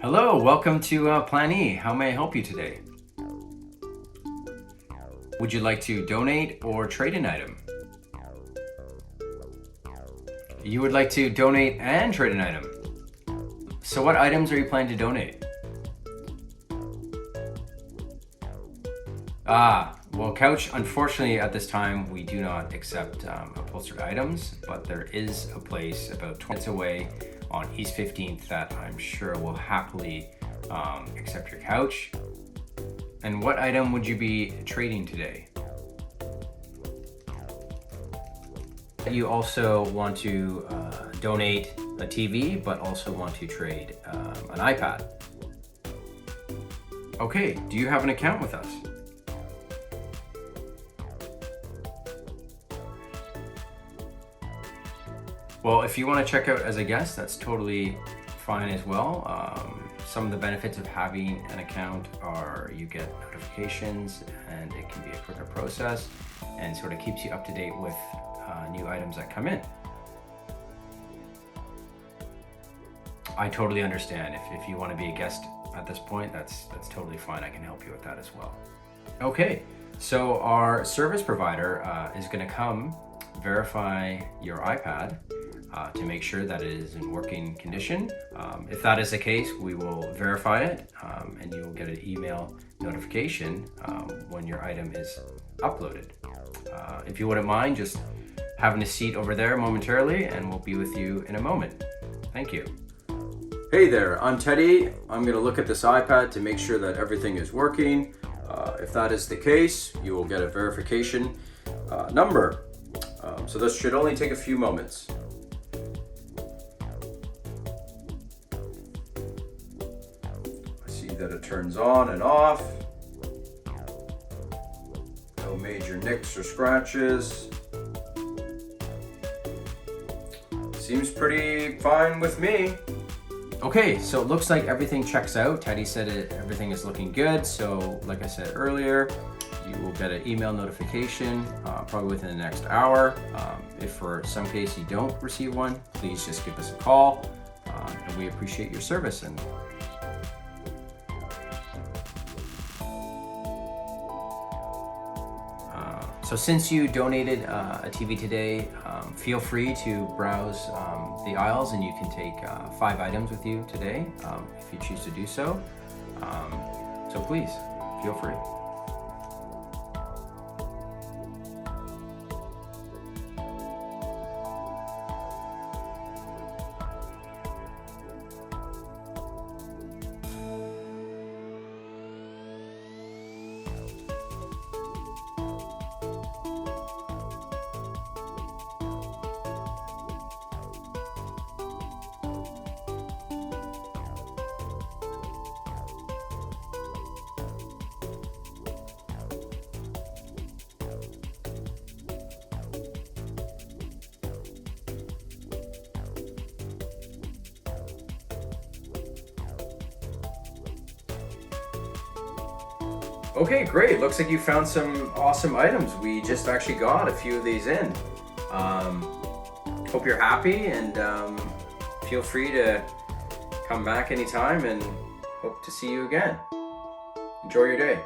Hello, welcome to Plan.E. How may I help you today? Would you like to donate or trade an item? You would like to donate and trade an item. So what items are you planning to donate? Well, couch, unfortunately at this time we do not accept upholstered items, but there is a place about 20 minutes away on East 15th that I'm sure will happily accept your couch. And what item would you be trading today? You also want to donate a TV, but also want to trade an iPad. Okay, do you have an account with us? Well, if you want to check out as a guest, that's totally fine as well. Some of the benefits of having an account are you get notifications and it can be a quicker process and sort of keeps you up to date with new items that come in. I totally understand. If you want to be a guest at this point, that's totally fine. I can help you with that as well. Okay, so our service provider is going to come verify your iPad to make sure that it is in working condition. If that is the case, we will verify it and you will get an email notification when your item is uploaded. If you wouldn't mind just having a seat over there momentarily, and we'll be with you in a moment. Thank you. Hey there, I'm Teddy. I'm going to look at this iPad to make sure that everything is working. If that is the case, you will get a verification number. So this should only take a few moments. I see that it turns on and off. No major nicks or scratches. Seems pretty fine with me. Okay, so it looks like everything checks out. Teddy said everything is looking good. So like I said earlier, you will get an email notification probably within the next hour. If for some case you don't receive one, please just give us a call and we appreciate your service. And so since you donated a TV today, feel free to browse the aisles and you can take 5 items with you today if you choose to do so. So please, feel free. Okay, great. Looks like you found some awesome items. We just actually got a few of these in. Hope you're happy, and feel free to come back anytime, and hope to see you again. Enjoy your day.